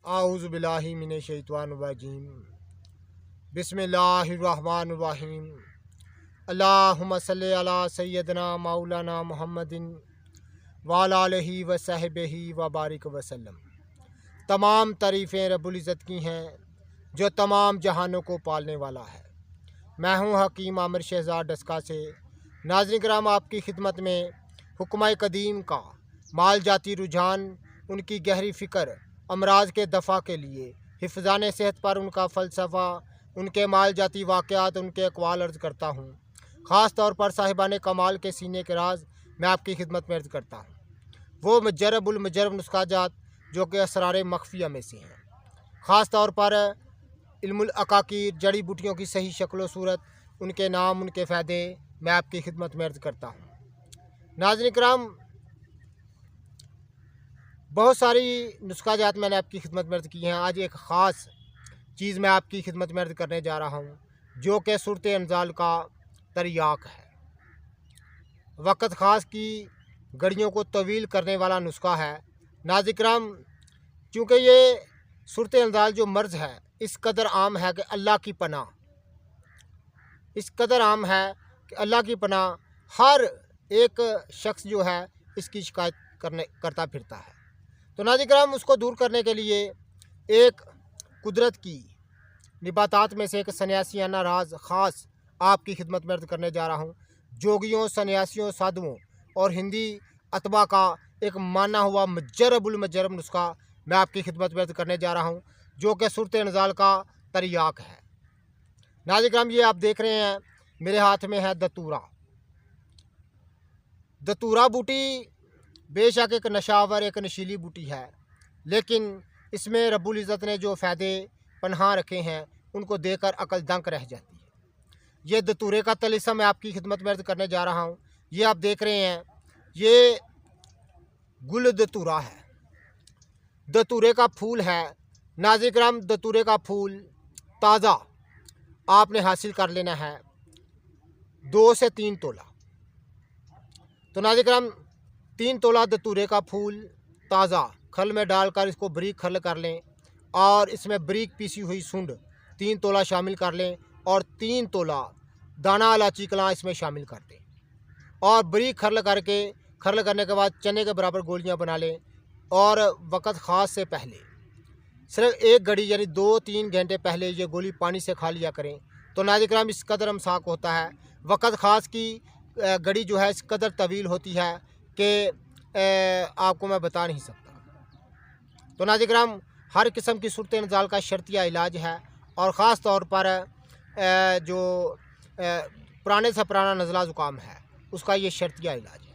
आऊज़ु बिल्लाहि मिनश शैतानिर रजीम। बिस्मिल्लाहिर्रहमानिर्रहीम। अल्लाहुम्मा सल्लि अला सय्यदना मौलाना मुहम्मदिन व अला आलिहि व सहबिही व बारिक वसल्लम। तमाम तारीफ़ें रब्बुल इज़्ज़त की हैं जो तमाम जहानों को पालने वाला है। मैं हूँ हकीम आमिर शहज़ाद डस्का से। नाज़रीन किराम, आपकी खिदमत में हुक्म-ए कदीम का माल जाती रुझान, उनकी गहरी फ़िक्र, अमराज के दफ़ा के लिए हिफ़्ज़ान सेहत पर उनका फ़लसफ़ा, उनके माल जाती वाक़यात, उनके अक़वाल अर्ज़ करता हूँ। ख़ास तौर पर साहिबान कमाल के सीने के राज मैं आपकी खिदमत में अर्ज़ करता हूँ। वो मुजर्रबुल मुजर्रब नुस्खा जात जो कि असरार मख्फिया में से हैं। ख़ास तौर पर इल्मुल अकाकीर, जड़ी बूटियों की सही शक्ल सूरत, उनके नाम, उनके फ़ायदे मैं आपकी खिदमत में अर्ज़ करता हूँ। नाज़रीन किराम, बहुत सारी नुस्खा जात मैंने आपकी खिदमत में अर्ज़ की हैं। आज एक ख़ास चीज़ मैं आपकी खिदमत में अर्ज़ करने जा रहा हूँ जो कि सूरत इंज़ाल का तरियाक है। वक़्त ख़ास की घड़ियों को तवील करने वाला नुस्खा है। नाज़रीन किराम, चूँकि ये सूरत इंज़ाल जो मर्ज़ है इस कदर आम है कि अल्लाह की पनाह, इस कदर आम है कि अल्लाह की पनाह हर एक शख्स जो है इसकी शिकायत करता फिरता है। तो नाज़रीन किराम, उसको दूर करने के लिए एक कुदरत की निबातात में से एक सन्यासियाना राज ख़ास आपकी खिदमत में अर्ज़ करने जा रहा हूँ। जोगियों, सन्यासियों, साधुओं और हिंदी अतबा का एक माना हुआ मुजर्रबुल मुजर्रब नुस्खा मैं आपकी खिदमत में अर्ज़ करने जा रहा हूँ जो कि सूरत इंज़ाल का तरियाक है। नाज़रीन किराम, ये आप देख रहे हैं मेरे हाथ में है दतूरा। दतूरा बूटी बेशक एक नशावर, एक नशीली बूटी है, लेकिन इसमें रब्बुल इज़्ज़त ने जो फ़ायदे पनहा रखे हैं उनको देकर अकल दंग रह जाती है। ये दतूरे का तलिस्म मैं आपकी खिदमत में अर्ज़ करने जा रहा हूँ। ये आप देख रहे हैं, ये गुल दतूरा है, दतूरे का फूल है। नाज़रीन किराम, दतूरे का फूल ताज़ा आपने हासिल कर लेना है 2 से 3 तोला। तो नाज़रीन किराम, 3 तोला दतूरे का फूल ताज़ा खल में डालकर इसको बरीक खल कर लें और इसमें बरीक पीसी हुई सूंड 3 तोला शामिल कर लें और 3 तोला दाना इलायची कलां इसमें शामिल कर दें और बरीक खल करने के बाद चने के बराबर गोलियां बना लें। और वक़्त ख़ास से पहले सिर्फ 1 घड़ी यानी 2-3 घंटे पहले ये गोली पानी से खा लिया करें। तो नाज़रीन किराम, इस कदर अमसाक होता है। वक़्त ख़ास की घड़ी जो है इस कदर तवील होती है कि आपको मैं बता नहीं सकता। तो नाज़रीन किराम, हर किस्म की सूरत इंज़ाल का शर्तिया इलाज है और ख़ास तौर पर जो पुराने से पुराना नज़ला ज़ुकाम है उसका ये शर्तिया इलाज है।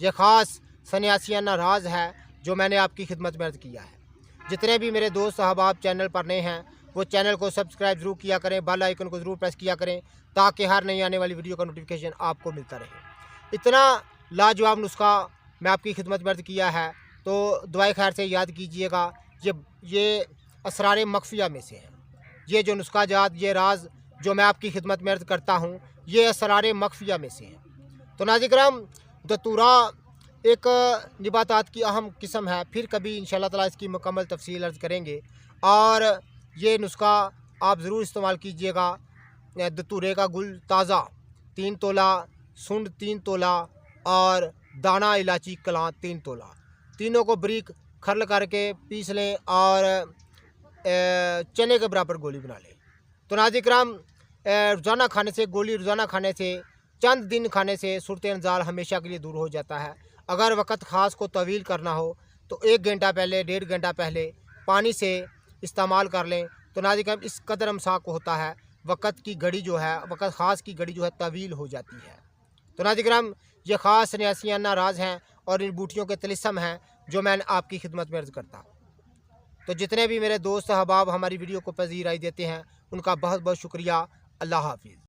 ये ख़ास सन्यासियाना राज है जो मैंने आपकी खिदमत में अर्ज़ किया है। जितने भी मेरे दोस्त अहबाब चैनल पर नए हैं वो चैनल को सब्सक्राइब ज़रूर किया करें, बेल आइकन को ज़रूर प्रेस किया करें ताकि हर नई आने वाली वीडियो का नोटिफिकेशन आपको मिलता रहे। इतना लाजवाब नुस्खा मैं आपकी खिदमत में अर्ज़ किया है, तो दुआए खैर से याद कीजिएगा। ये असरार मख्फिया में से हैं। ये जो नुस्खा जात, ये राज जो मैं आपकी खिदमत में अर्ज़ करता हूँ, ये असरार मख्फिया में से हैं। तो नाज़रीन किराम, दतूरा एक निबातात की अहम किस्म है। फिर कभी इंशाअल्लाह ताला इसकी मुकम्मल तफसील अर्ज़ करेंगे और ये नुस्खा आप ज़रूर इस्तेमाल कीजिएगा। दतूरे का गुल ताज़ा 3 तोला, सूंड 3 तोला और दाना इलायची कलां 3 तोला, तीनों को बरीक खरल करके पीस लें और चने के बराबर गोली बना लें। तो नाज़रीन किराम, रोज़ाना खाने से, गोली रोज़ाना खाने से, चंद दिन खाने से सूरत इंज़ाल हमेशा के लिए दूर हो जाता है। अगर वक़्त ख़ास को तवील करना हो तो 1 घंटा पहले, 1.5 घंटा पहले पानी से इस्तेमाल कर लें। तो नाज़रीन किराम, इस कदर अमसाक होता है, वक़्त की घड़ी जो है, वक़्त ख़ास की घड़ी जो है तवील हो जाती है। तो नाज़रीन किराम, ये ख़ास सन्यासियाना राज हैं और इन बूटियों के तलिस्म हैं जो मैं आपकी खिदमत में अर्ज़ करता हूँ। तो जितने भी मेरे दोस्त अहबाब हमारी वीडियो को पज़ीराई देते हैं उनका बहुत बहुत शुक्रिया। अल्लाह हाफ़िज़।